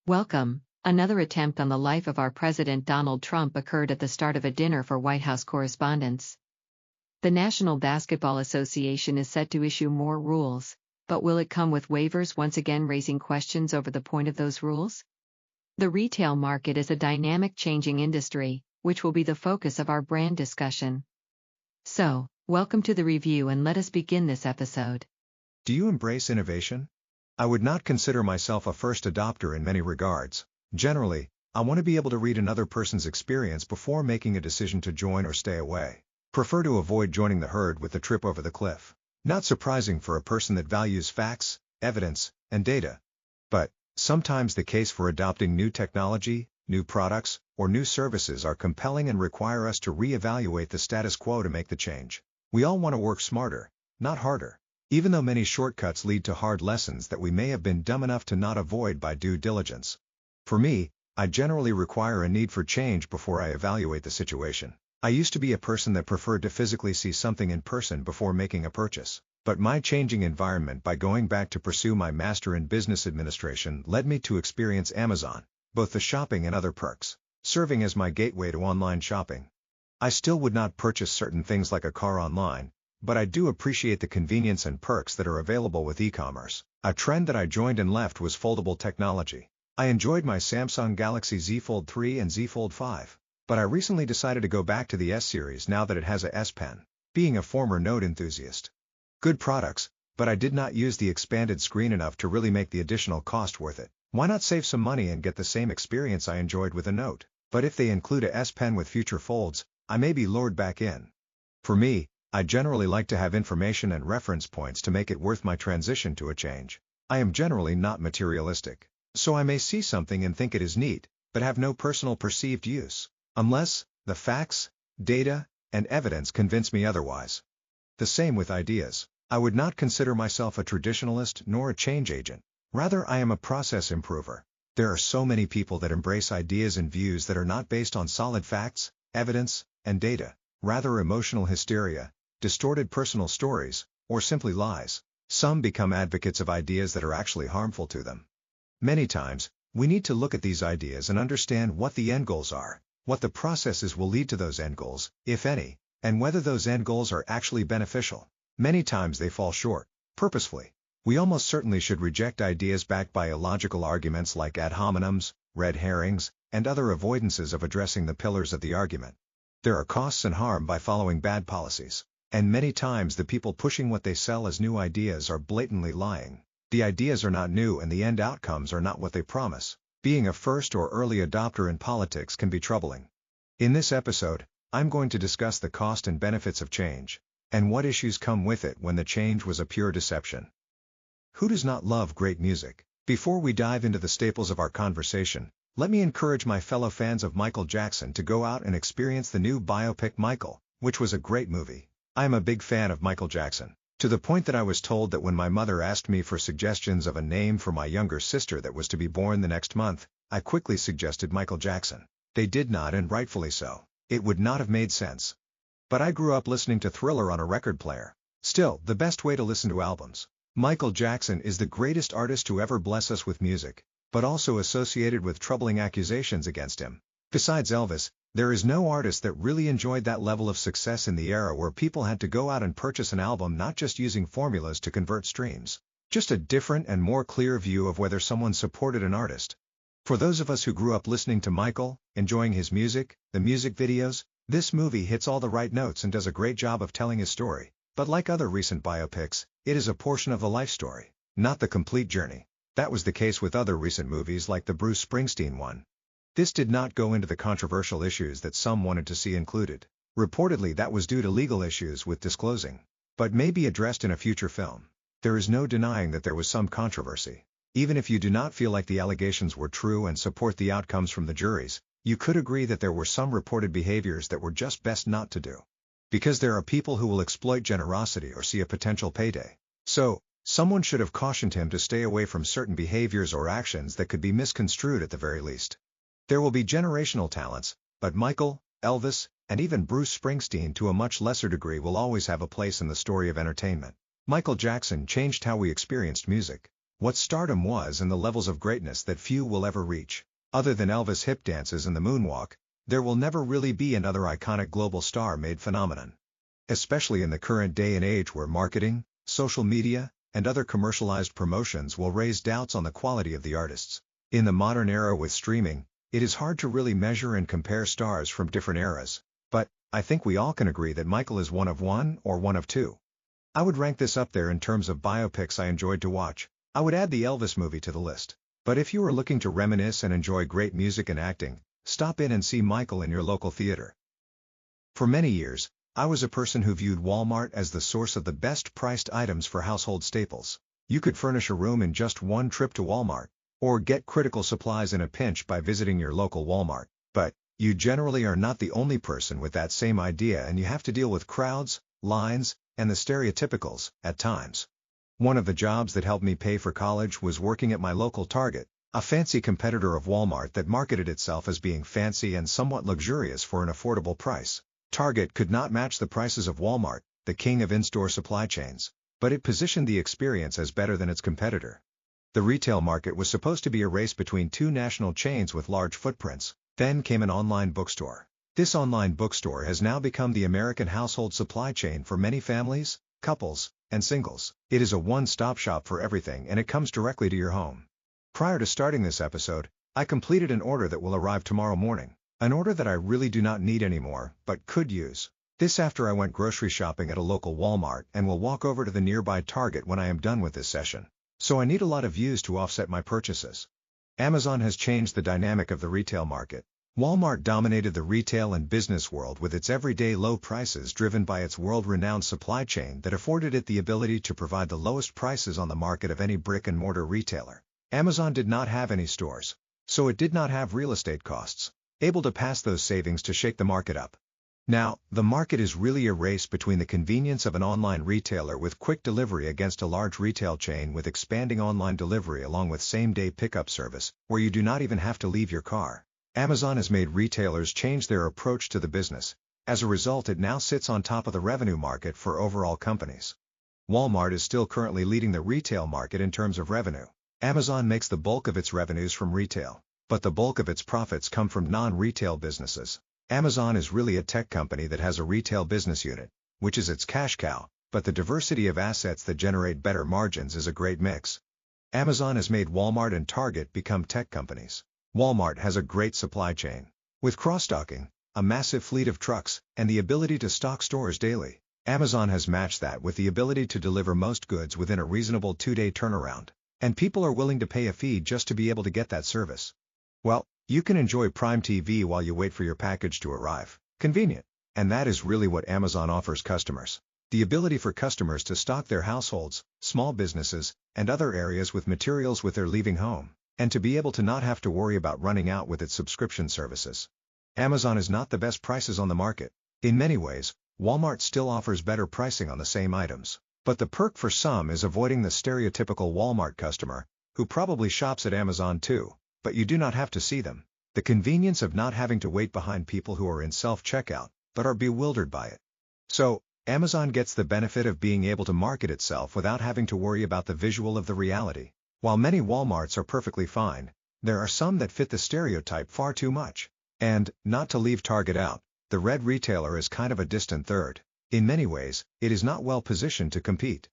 Welcome. Another attempt on the life of our President Donald Trump occurred at the start of a dinner for White House correspondents. The National Basketball Association is set to issue more rules, but will it come with waivers, once again raising questions over the point of those rules? The retail market is a dynamic, changing industry, which will be the focus of our brand discussion. So, welcome to the review and let us begin this episode. Do you embrace innovation? I would not consider myself a first adopter in many regards. Generally, I want to be able to read another person's experience before making a decision to join or stay away. Prefer to avoid joining the herd with the trip over the cliff. Not surprising for a person that values facts, evidence, and data. But, sometimes the case for adopting new technology, new products, or new services are compelling and require us to re-evaluate the status quo to make the change. We all want to work smarter, not harder. Even though many shortcuts lead to hard lessons that we may have been dumb enough to not avoid by due diligence. For me, I generally require a need for change before I evaluate the situation. I used to be a person that preferred to physically see something in person before making a purchase. But my changing environment by going back to pursue my master in business administration led me to experience Amazon, both the shopping and other perks, serving as my gateway to online shopping. I still would not purchase certain things like a car online, but I do appreciate the convenience and perks that are available with e-commerce. A trend that I joined and left was foldable technology. I enjoyed my Samsung Galaxy Z Fold 3 and Z Fold 5, but I recently decided to go back to the S series now that it has a S Pen, being a former Note enthusiast. Good products, but I did not use the expanded screen enough to really make the additional cost worth it. Why not save some money and get the same experience I enjoyed with a Note? But if they include a S Pen with future folds, I may be lured back in. For me, I generally like to have information and reference points to make it worth my transition to a change. I am generally not materialistic, so I may see something and think it is neat, but have no personal perceived use, unless the facts, data, and evidence convince me otherwise. The same with ideas. I would not consider myself a traditionalist nor a change agent. Rather, I am a process improver. There are so many people that embrace ideas and views that are not based on solid facts, evidence, and data, rather emotional hysteria, distorted personal stories, or simply lies. Some become advocates of ideas that are actually harmful to them. Many times, we need to look at these ideas and understand what the end goals are, what the processes will lead to those end goals, if any, and whether those end goals are actually beneficial. Many times they fall short, purposefully. We almost certainly should reject ideas backed by illogical arguments like ad hominems, red herrings, and other avoidances of addressing the pillars of the argument. There are costs and harm by following bad policies. And many times the people pushing what they sell as new ideas are blatantly lying. The ideas are not new and the end outcomes are not what they promise. Being a first or early adopter in politics can be troubling. In this episode, I'm going to discuss the cost and benefits of change, and what issues come with it when the change was a pure deception. Who does not love great music? Before we dive into the staples of our conversation, let me encourage my fellow fans of Michael Jackson to go out and experience the new biopic Michael, which was a great movie. I am a big fan of Michael Jackson, to the point that I was told that when my mother asked me for suggestions of a name for my younger sister that was to be born the next month, I quickly suggested Michael Jackson. They did not, and rightfully so. It would not have made sense. But I grew up listening to Thriller on a record player. Still, the best way to listen to albums. Michael Jackson is the greatest artist to ever bless us with music, but also associated with troubling accusations against him. Besides Elvis, there is no artist that really enjoyed that level of success in the era where people had to go out and purchase an album not just using formulas to convert streams. Just a different and more clear view of whether someone supported an artist. For those of us who grew up listening to Michael, enjoying his music, the music videos, this movie hits all the right notes and does a great job of telling his story. But like other recent biopics, it is a portion of the life story, not the complete journey. That was the case with other recent movies like the Bruce Springsteen one. This did not go into the controversial issues that some wanted to see included. Reportedly that was due to legal issues with disclosing, but may be addressed in a future film. There is no denying that there was some controversy. Even if you do not feel like the allegations were true and support the outcomes from the juries, you could agree that there were some reported behaviors that were just best not to do. Because there are people who will exploit generosity or see a potential payday. So, someone should have cautioned him to stay away from certain behaviors or actions that could be misconstrued at the very least. There will be generational talents, but Michael, Elvis, and even Bruce Springsteen to a much lesser degree will always have a place in the story of entertainment. Michael Jackson changed how we experienced music. what stardom was and the levels of greatness that few will ever reach. Other than Elvis' hip dances and the moonwalk, there will never really be another iconic global star-made phenomenon. Especially in the current day and age where marketing, social media, and other commercialized promotions will raise doubts on the quality of the artists. In the modern era with streaming, it is hard to really measure and compare stars from different eras, but I think we all can agree that Michael is one of one or one of two. I would rank this up there in terms of biopics I enjoyed to watch. I would add the Elvis movie to the list. But if you are looking to reminisce and enjoy great music and acting, stop in and see Michael in your local theater. For many years, I was a person who viewed Walmart as the source of the best-priced items for household staples. You could furnish a room in just one trip to Walmart, or get critical supplies in a pinch by visiting your local Walmart. But you generally are not the only person with that same idea, and you have to deal with crowds, lines, and the stereotypicals at times. One of the jobs that helped me pay for college was working at my local Target, a fancy competitor of Walmart that marketed itself as being fancy and somewhat luxurious for an affordable price. Target could not match the prices of Walmart, the king of in-store supply chains, but it positioned the experience as better than its competitor. The retail market was supposed to be a race between two national chains with large footprints. Then came an online bookstore. This online bookstore has now become the American household supply chain for many families, couples, and singles. It is a one-stop shop for everything, and it comes directly to your home. Prior to starting this episode, I completed an order that will arrive tomorrow morning. An order that I really do not need anymore, but could use. This after I went grocery shopping at a local Walmart and will walk over to the nearby Target when I am done with this session. So I need a lot of views to offset my purchases. Amazon has changed the dynamic of the retail market. Walmart dominated the retail and business world with its everyday low prices driven by its world-renowned supply chain that afforded it the ability to provide the lowest prices on the market of any brick-and-mortar retailer. Amazon did not have any stores, so it did not have real estate costs, able to pass those savings to shake the market up. Now, the market is really a race between the convenience of an online retailer with quick delivery against a large retail chain with expanding online delivery along with same-day pickup service, where you do not even have to leave your car. Amazon has made retailers change their approach to the business. As a result, it now sits on top of the revenue market for overall companies. Walmart is still currently leading the retail market in terms of revenue. Amazon makes the bulk of its revenues from retail, but the bulk of its profits come from non-retail businesses. Amazon is really a tech company that has a retail business unit, which is its cash cow, but the diversity of assets that generate better margins is a great mix. Amazon has made Walmart and Target become tech companies. Walmart has a great supply chain. With cross-docking, a massive fleet of trucks, and the ability to stock stores daily, Amazon has matched that with the ability to deliver most goods within a reasonable 2-day turnaround. And people are willing to pay a fee just to be able to get that service. Well, you can enjoy Prime TV while you wait for your package to arrive. Convenient. And that is really what Amazon offers customers. The ability for customers to stock their households, small businesses, and other areas with materials with their leaving home, and to be able to not have to worry about running out with its subscription services. Amazon is not the best prices on the market. In many ways, Walmart still offers better pricing on the same items. But the perk for some is avoiding the stereotypical Walmart customer, who probably shops at Amazon too, but you do not have to see them. The convenience of not having to wait behind people who are in self-checkout, but are bewildered by it. So, Amazon gets the benefit of being able to market itself without having to worry about the visual of the reality. While many Walmarts are perfectly fine, there are some that fit the stereotype far too much. And, not to leave Target out, the red retailer is kind of a distant third. In many ways, it is not well positioned to compete.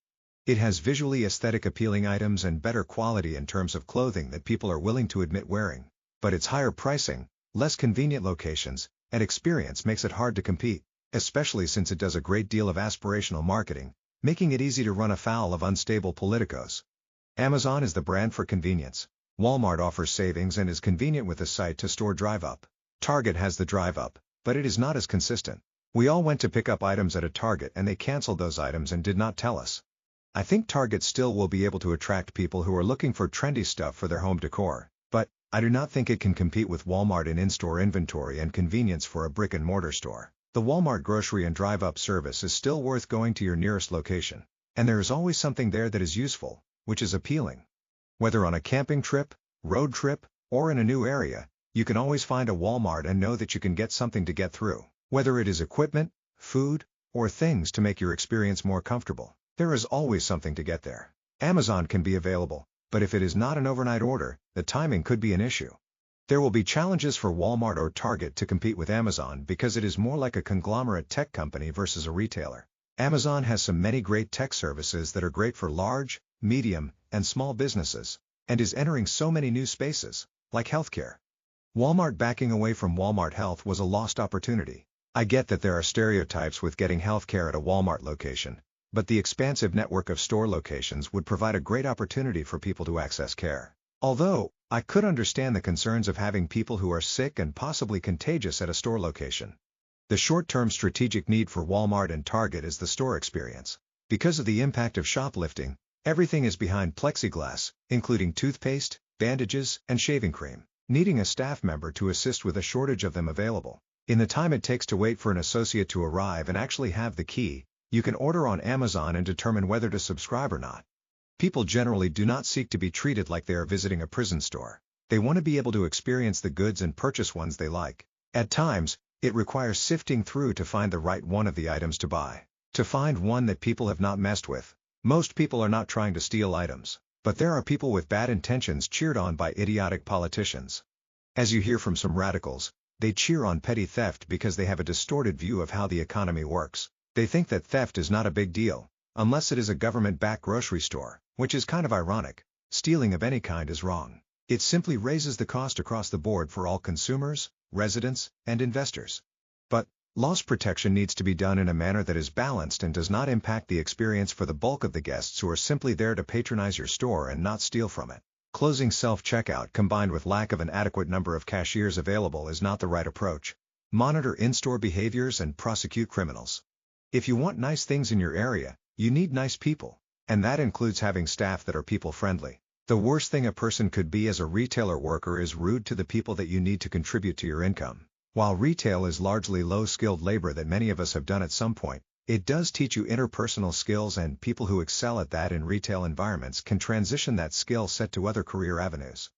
It has visually aesthetic appealing items and better quality in terms of clothing that people are willing to admit wearing. But its higher pricing, less convenient locations, and experience makes it hard to compete, especially since it does a great deal of aspirational marketing, making it easy to run afoul of unstable politicos. Amazon is the brand for convenience. Walmart offers savings and is convenient with a site-to-store drive-up. Target has the drive-up, but it is not as consistent. We all went to pick up items at a Target and they canceled those items and did not tell us. I think Target still will be able to attract people who are looking for trendy stuff for their home decor, but I do not think it can compete with Walmart in in-store inventory and convenience for a brick-and-mortar store. The Walmart grocery and drive-up service is still worth going to your nearest location, and there is always something there that is useful, which is appealing. Whether on a camping trip, road trip, or in a new area, you can always find a Walmart and know that you can get something to get through. Whether it is equipment, food, or things to make your experience more comfortable, there is always something to get there. Amazon can be available, but if it is not an overnight order, the timing could be an issue. There will be challenges for Walmart or Target to compete with Amazon because it is more like a conglomerate tech company versus a retailer. Amazon has many great tech services that are great for large, medium, and small businesses, and is entering so many new spaces, like healthcare. Walmart backing away from Walmart Health was a lost opportunity. I get that there are stereotypes with getting healthcare at a Walmart location, but the expansive network of store locations would provide a great opportunity for people to access care. Although, I could understand the concerns of having people who are sick and possibly contagious at a store location. The short-term strategic need for Walmart and Target is the store experience. Because of the impact of shoplifting, everything is behind plexiglass, including toothpaste, bandages, and shaving cream, needing a staff member to assist with a shortage of them available. In the time it takes to wait for an associate to arrive and actually have the key, you can order on Amazon and determine whether to subscribe or not. People generally do not seek to be treated like they are visiting a prison store. They want to be able to experience the goods and purchase ones they like. At times, it requires sifting through to find the right one of the items to buy. To find one that people have not messed with. Most people are not trying to steal items, but there are people with bad intentions cheered on by idiotic politicians. As you hear from some radicals, they cheer on petty theft because they have a distorted view of how the economy works. They think that theft is not a big deal, unless it is a government-backed grocery store, which is kind of ironic. Stealing of any kind is wrong. It simply raises the cost across the board for all consumers, residents, and investors. But, loss protection needs to be done in a manner that is balanced and does not impact the experience for the bulk of the guests who are simply there to patronize your store and not steal from it. Closing self-checkout combined with lack of an adequate number of cashiers available is not the right approach. Monitor in-store behaviors and prosecute criminals. If you want nice things in your area, you need nice people. And that includes having staff that are people-friendly. The worst thing a person could be as a retailer worker is rude to the people that you need to contribute to your income. While retail is largely low-skilled labor that many of us have done at some point, it does teach you interpersonal skills, and people who excel at that in retail environments can transition that skill set to other career avenues.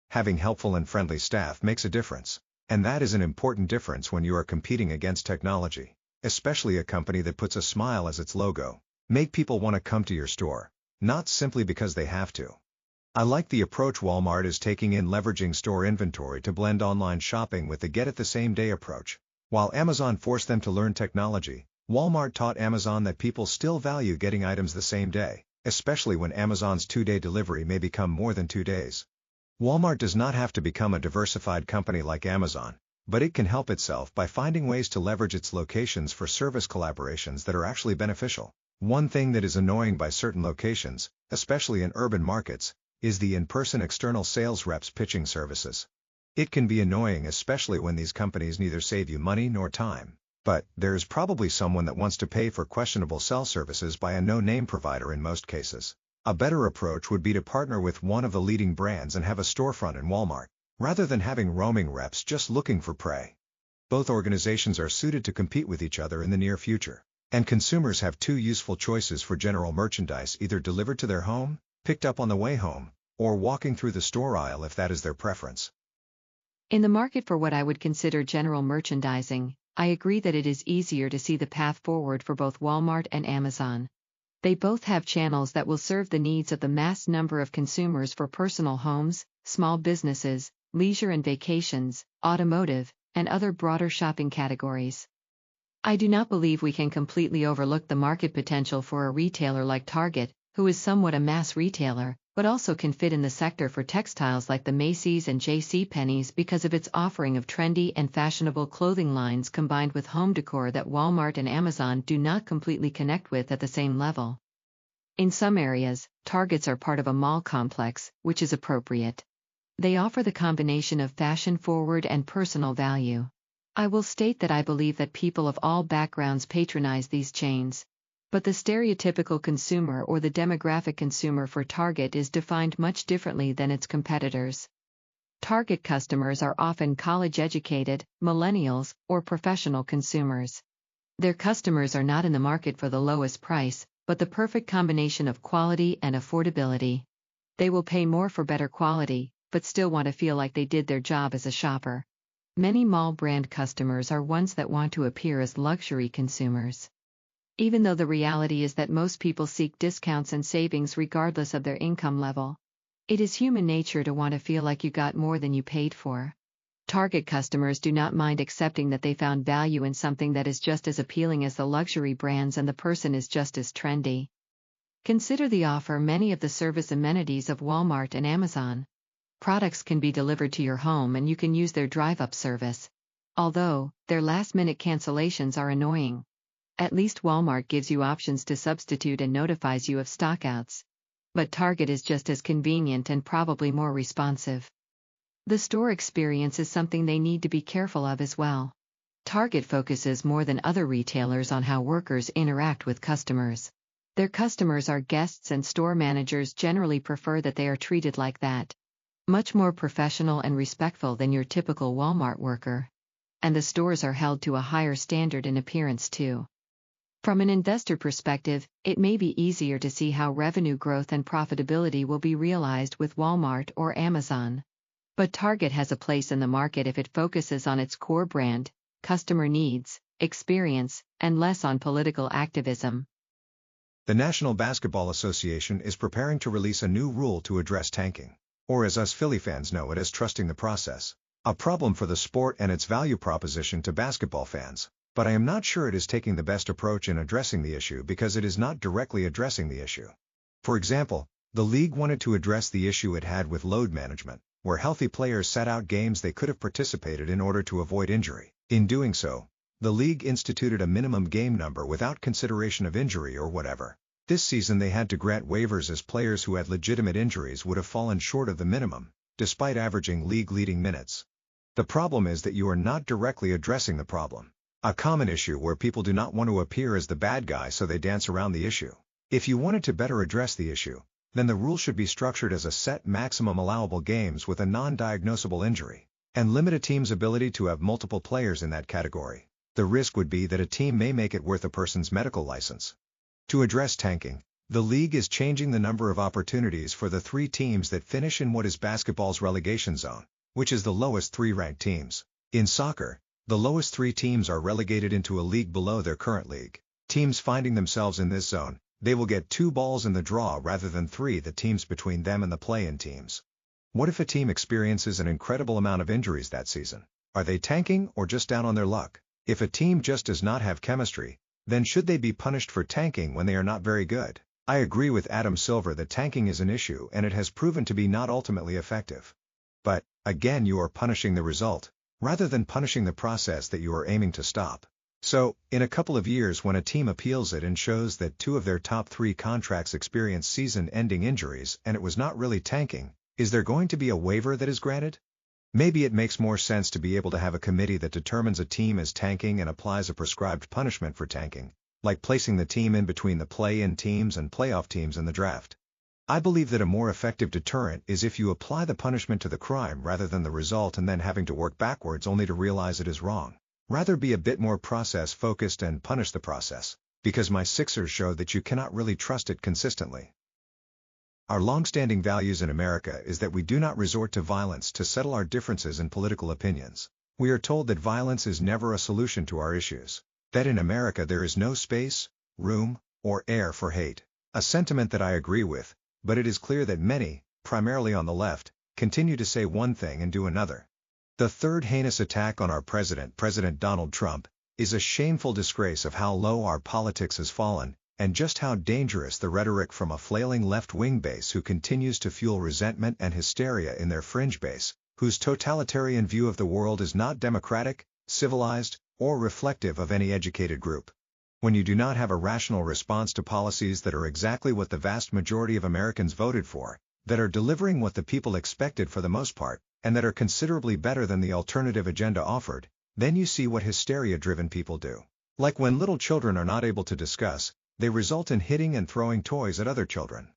Having helpful and friendly staff makes a difference. And that is an important difference when you are competing against technology, especially a company that puts a smile as its logo. Make people want to come to your store, not simply because they have to. I like the approach Walmart is taking in leveraging store inventory to blend online shopping with the get-it-the-same-day approach. While Amazon forced them to learn technology, Walmart taught Amazon that people still value getting items the same day, especially when Amazon's 2-day delivery may become more than 2 days. Walmart does not have to become a diversified company like Amazon, but it can help itself by finding ways to leverage its locations for service collaborations that are actually beneficial. One thing that is annoying by certain locations, especially in urban markets, is the in-person external sales reps pitching services. It can be annoying, especially when these companies neither save you money nor time. But there is probably someone that wants to pay for questionable cell services by a no-name provider in most cases. A better approach would be to partner with one of the leading brands and have a storefront in Walmart, rather than having roaming reps just looking for prey. Both organizations are suited to compete with each other in the near future. And consumers have 2 useful choices for general merchandise, either delivered to their home, picked up on the way home, or walking through the store aisle if that is their preference. In the market for what I would consider general merchandising, I agree that it is easier to see the path forward for both Walmart and Amazon. They both have channels that will serve the needs of the mass number of consumers for personal homes, small businesses, leisure and vacations, automotive, and other broader shopping categories. I do not believe we can completely overlook the market potential for a retailer like Target, who is somewhat a mass retailer, but also can fit in the sector for textiles like the Macy's and JCPenney's because of its offering of trendy and fashionable clothing lines combined with home decor that Walmart and Amazon do not completely connect with at the same level. In some areas, Targets are part of a mall complex, which is appropriate. They offer the combination of fashion-forward and personal value. I will state that I believe that people of all backgrounds patronize these chains. But the stereotypical consumer or the demographic consumer for Target is defined much differently than its competitors. Target customers are often college-educated, millennials, or professional consumers. Their customers are not in the market for the lowest price, but the perfect combination of quality and affordability. They will pay more for better quality, but still want to feel like they did their job as a shopper. Many mall brand customers are ones that want to appear as luxury consumers. Even though the reality is that most people seek discounts and savings regardless of their income level. It is human nature to want to feel like you got more than you paid for. Target customers do not mind accepting that they found value in something that is just as appealing as the luxury brands and the person is just as trendy. Consider the offer many of the service amenities of Walmart and Amazon. Products can be delivered to your home and you can use their drive-up service. Although, their last-minute cancellations are annoying. At least Walmart gives you options to substitute and notifies you of stockouts. But Target is just as convenient and probably more responsive. The store experience is something they need to be careful of as well. Target focuses more than other retailers on how workers interact with customers. Their customers are guests and store managers generally prefer that they are treated like that. Much more professional and respectful than your typical Walmart worker. And the stores are held to a higher standard in appearance too. From an investor perspective, it may be easier to see how revenue growth and profitability will be realized with Walmart or Amazon. But Target has a place in the market if it focuses on its core brand, customer needs, experience, and less on political activism. The National Basketball Association is preparing to release a new rule to address tanking, or as us Philly fans know it as trusting the process. A problem for the sport and its value proposition to basketball fans, but I am not sure it is taking the best approach in addressing the issue because it is not directly addressing the issue. For example, the league wanted to address the issue it had with load management, where healthy players sat out games they could have participated in order to avoid injury. In doing so, the league instituted a minimum game number without consideration of injury or whatever. This season they had to grant waivers as players who had legitimate injuries would have fallen short of the minimum, despite averaging league-leading minutes. The problem is that you are not directly addressing the problem. A common issue where people do not want to appear as the bad guy so they dance around the issue. If you wanted to better address the issue, then the rule should be structured as a set maximum allowable games with a non-diagnosable injury, and limit a team's ability to have multiple players in that category. The risk would be that a team may make it worth a person's medical license. To address tanking, the league is changing the number of opportunities for the 3 teams that finish in what is basketball's relegation zone, which is the lowest 3 ranked teams. In soccer, the lowest 3 teams are relegated into a league below their current league. Teams finding themselves in this zone, they will get 2 balls in the draw rather than 3 the teams between them and the play-in teams. What if a team experiences an incredible amount of injuries that season? Are they tanking or just down on their luck? If a team just does not have chemistry, then should they be punished for tanking when they are not very good? I agree with Adam Silver that tanking is an issue and it has proven to be not ultimately effective. But, again, you are punishing the result, rather than punishing the process that you are aiming to stop. So, in a couple of years when a team appeals it and shows that 2 of their top 3 contracts experienced season-ending injuries and it was not really tanking, is there going to be a waiver that is granted? Maybe it makes more sense to be able to have a committee that determines a team is tanking and applies a prescribed punishment for tanking, like placing the team in between the play-in teams and playoff teams in the draft. I believe that a more effective deterrent is if you apply the punishment to the crime rather than the result and then having to work backwards only to realize it is wrong. Rather be a bit more process-focused and punish the process, because my Sixers show that you cannot really trust it consistently. Our long-standing values in America is that we do not resort to violence to settle our differences in political opinions. We are told that violence is never a solution to our issues, that in America there is no space, room, or air for hate, a sentiment that I agree with, but it is clear that many, primarily on the left, continue to say one thing and do another. The third heinous attack on our president, President Donald Trump, is a shameful disgrace of how low our politics has fallen, and just how dangerous the rhetoric from a flailing left-wing base who continues to fuel resentment and hysteria in their fringe base, whose totalitarian view of the world is not democratic, civilized, or reflective of any educated group. When you do not have a rational response to policies that are exactly what the vast majority of Americans voted for, that are delivering what the people expected for the most part, and that are considerably better than the alternative agenda offered, then you see what hysteria-driven people do. Like when little children are not able to discuss, they result in hitting and throwing toys at other children.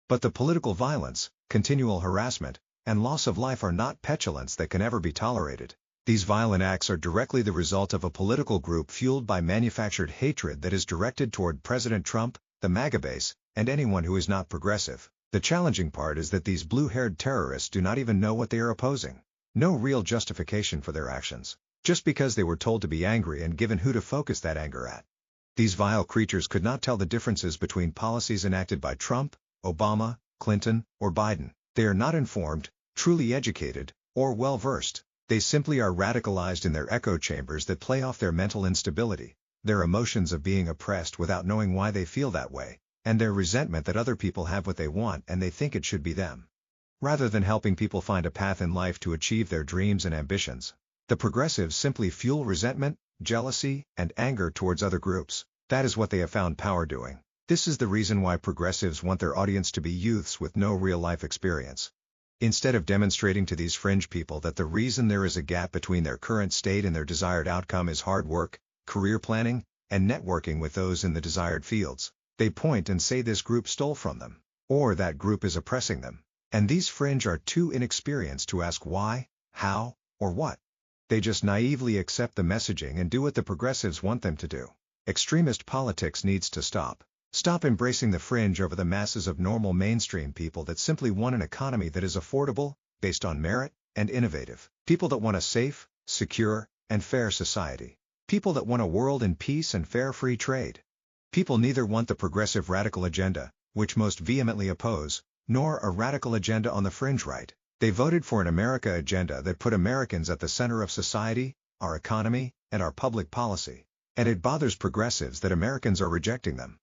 But the political violence, continual harassment, and loss of life are not petulance that can ever be tolerated. These violent acts are directly the result of a political group fueled by manufactured hatred that is directed toward President Trump, the MAGA base, and anyone who is not progressive. The challenging part is that these blue-haired terrorists do not even know what they are opposing. No real justification for their actions, just because they were told to be angry and given who to focus that anger at. These vile creatures could not tell the differences between policies enacted by Trump, Obama, Clinton, or Biden. They are not informed, truly educated, or well-versed. They simply are radicalized in their echo chambers that play off their mental instability, their emotions of being oppressed without knowing why they feel that way, and their resentment that other people have what they want and they think it should be them. Rather than helping people find a path in life to achieve their dreams and ambitions, the progressives simply fuel resentment, jealousy, and anger towards other groups. That is what they have found power doing. This is the reason why progressives want their audience to be youths with no real-life experience. Instead of demonstrating to these fringe people that the reason there is a gap between their current state and their desired outcome is hard work, career planning, and networking with those in the desired fields, they point and say this group stole from them, or that group is oppressing them. And these fringe are too inexperienced to ask why, how, or what. They just naively accept the messaging and do what the progressives want them to do. Extremist politics needs to stop. Stop embracing the fringe over the masses of normal mainstream people that simply want an economy that is affordable, based on merit, and innovative. People that want a safe, secure, and fair society. People that want a world in peace and fair free trade. People neither want the progressive radical agenda, which most vehemently oppose, nor a radical agenda on the fringe right. They voted for an America agenda that put Americans at the center of society, our economy, and our public policy. And it bothers progressives that Americans are rejecting them.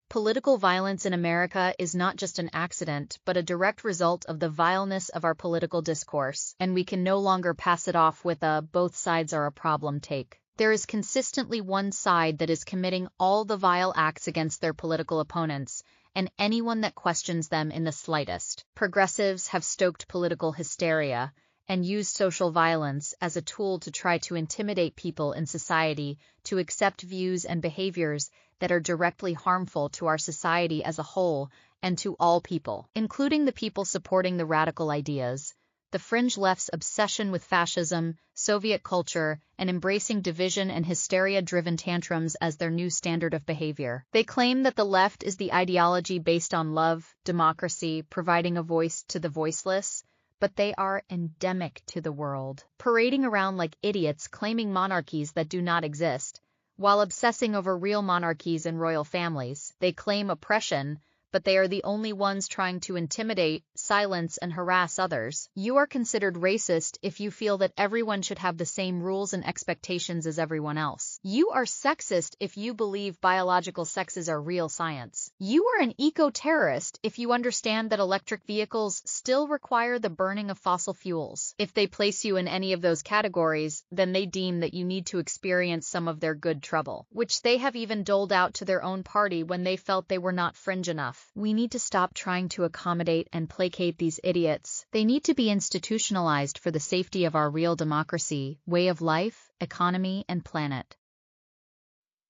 Political violence in America is not just an accident, but a direct result of the vileness of our political discourse, and we can no longer pass it off with a "both sides are a problem" take. There is consistently one side that is committing all the vile acts against their political opponents, and anyone that questions them in the slightest. Progressives have stoked political hysteria and used social violence as a tool to try to intimidate people in society to accept views and behaviors that are directly harmful to our society as a whole and to all people, including the people supporting the radical ideas. The fringe left's obsession with fascism, Soviet culture, and embracing division and hysteria-driven tantrums as their new standard of behavior. They claim that the left is the ideology based on love, democracy, providing a voice to the voiceless, but they are endemic to the world, parading around like idiots claiming monarchies that do not exist. While obsessing over real monarchies and royal families, they claim oppression, but they are the only ones trying to intimidate, silence, and harass others. You are considered racist if you feel that everyone should have the same rules and expectations as everyone else. You are sexist if you believe biological sexes are real science. You are an eco-terrorist if you understand that electric vehicles still require the burning of fossil fuels. If they place you in any of those categories, then they deem that you need to experience some of their good trouble, which they have even doled out to their own party when they felt they were not fringe enough. We need to stop trying to accommodate and placate these idiots. They need to be institutionalized for the safety of our real democracy, way of life, economy, and planet.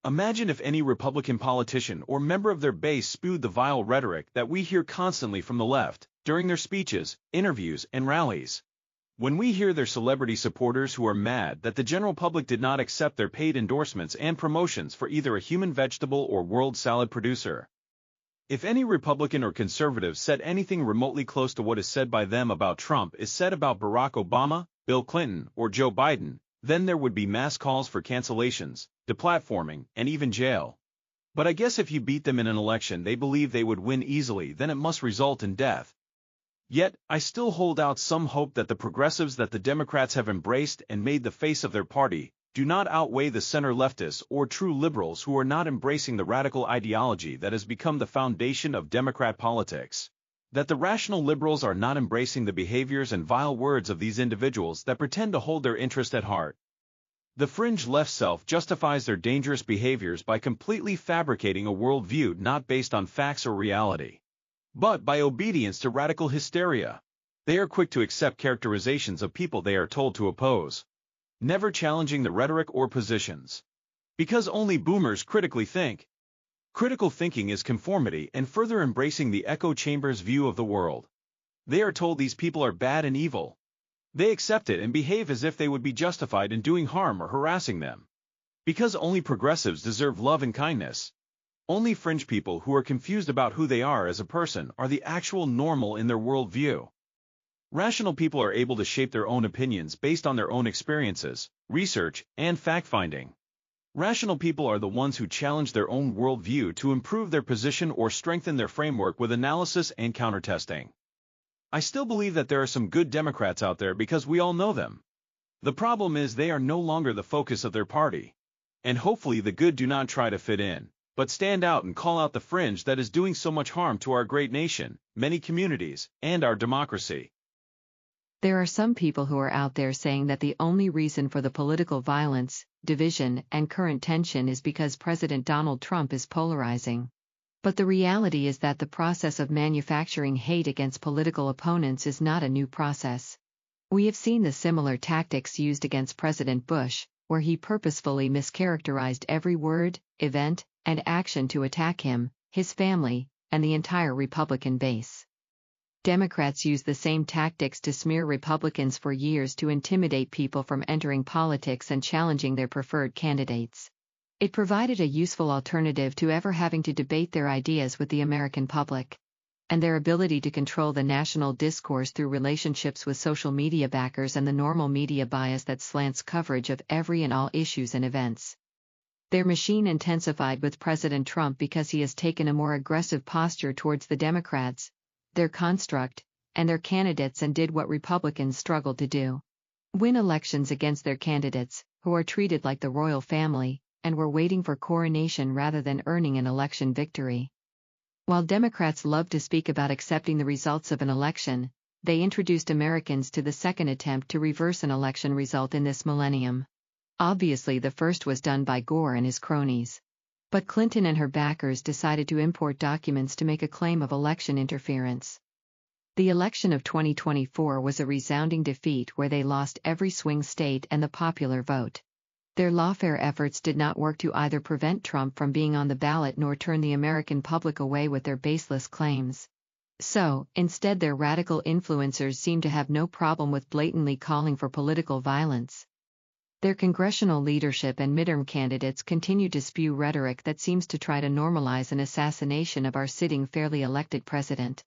Imagine if any Republican politician or member of their base spewed the vile rhetoric that we hear constantly from the left during their speeches, interviews, and rallies. When we hear their celebrity supporters who are mad that the general public did not accept their paid endorsements and promotions for either a human vegetable or world salad producer. If any Republican or conservative said anything remotely close to what is said by them about Trump is said about Barack Obama, Bill Clinton, or Joe Biden, then there would be mass calls for cancellations, deplatforming, and even jail. But I guess if you beat them in an election they believe they would win easily, then it must result in death. Yet, I still hold out some hope that the progressives that the Democrats have embraced and made the face of their party do not outweigh the center leftists or true liberals who are not embracing the radical ideology that has become the foundation of Democrat politics. That the rational liberals are not embracing the behaviors and vile words of these individuals that pretend to hold their interest at heart. The fringe left self-justifies their dangerous behaviors by completely fabricating a worldview not based on facts or reality, but by obedience to radical hysteria. They are quick to accept characterizations of people they are told to oppose, never challenging the rhetoric or positions. Because only boomers critically think. Critical thinking is conformity and further embracing the echo chamber's view of the world. They are told these people are bad and evil. They accept it and behave as if they would be justified in doing harm or harassing them. Because only progressives deserve love and kindness. Only fringe people who are confused about who they are as a person are the actual normal in their worldview. Rational people are able to shape their own opinions based on their own experiences, research, and fact-finding. Rational people are the ones who challenge their own worldview to improve their position or strengthen their framework with analysis and countertesting. I still believe that there are some good Democrats out there because we all know them. The problem is they are no longer the focus of their party. And hopefully the good do not try to fit in, but stand out and call out the fringe that is doing so much harm to our great nation, many communities, and our democracy. There are some people who are out there saying that the only reason for the political violence, division, and current tension is because President Donald Trump is polarizing. But the reality is that the process of manufacturing hate against political opponents is not a new process. We have seen the similar tactics used against President Bush, where he purposefully mischaracterized every word, event, and action to attack him, his family, and the entire Republican base. Democrats use the same tactics to smear Republicans for years to intimidate people from entering politics and challenging their preferred candidates. It provided a useful alternative to ever having to debate their ideas with the American public. And their ability to control the national discourse through relationships with social media backers and the normal media bias that slants coverage of every and all issues and events. Their machine intensified with President Trump because he has taken a more aggressive posture towards the Democrats, their construct, and their candidates, and did what Republicans struggled to do: win elections against their candidates, who are treated like the royal family, and were waiting for coronation rather than earning an election victory. While Democrats love to speak about accepting the results of an election, they introduced Americans to the second attempt to reverse an election result in this millennium. Obviously, the first was done by Gore and his cronies. But Clinton and her backers decided to import documents to make a claim of election interference. The election of 2024 was a resounding defeat where they lost every swing state and the popular vote. Their lawfare efforts did not work to either prevent Trump from being on the ballot nor turn the American public away with their baseless claims. So, instead, their radical influencers seem to have no problem with blatantly calling for political violence. Their congressional leadership and midterm candidates continue to spew rhetoric that seems to try to normalize an assassination of our sitting fairly elected president.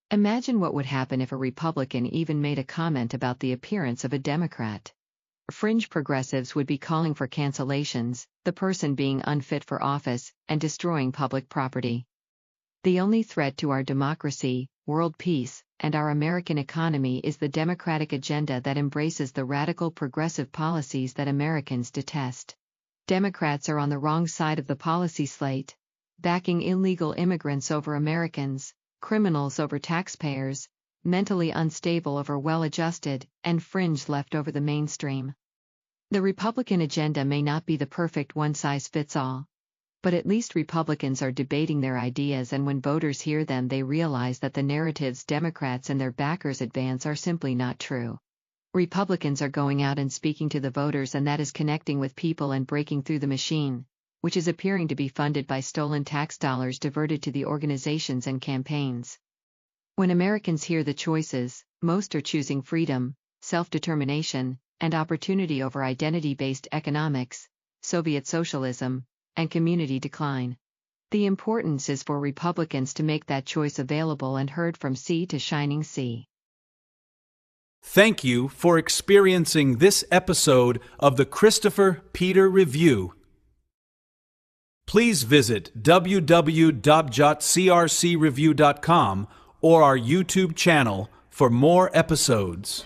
Imagine what would happen if a Republican even made a comment about the appearance of a Democrat. Fringe progressives would be calling for cancellations, the person being unfit for office, and destroying public property. The only threat to our democracy, world peace, and our American economy is the Democratic agenda that embraces the radical progressive policies that Americans detest. Democrats are on the wrong side of the policy slate, backing illegal immigrants over Americans, criminals over taxpayers, mentally unstable over well-adjusted, and fringe left over the mainstream. The Republican agenda may not be the perfect one-size-fits-all, but at least Republicans are debating their ideas, and when voters hear them they realize that the narratives Democrats and their backers advance are simply not true. Republicans are going out and speaking to the voters, and that is connecting with people and breaking through the machine, which is appearing to be funded by stolen tax dollars diverted to the organizations and campaigns. When Americans hear the choices, most are choosing freedom, self-determination, and opportunity over identity-based economics, Soviet socialism, and community decline. The importance is for Republicans to make that choice available and heard from sea to shining sea. Thank you for experiencing this episode of the Christopher Peter Review. Please visit www.crcreview.com or our YouTube channel for more episodes.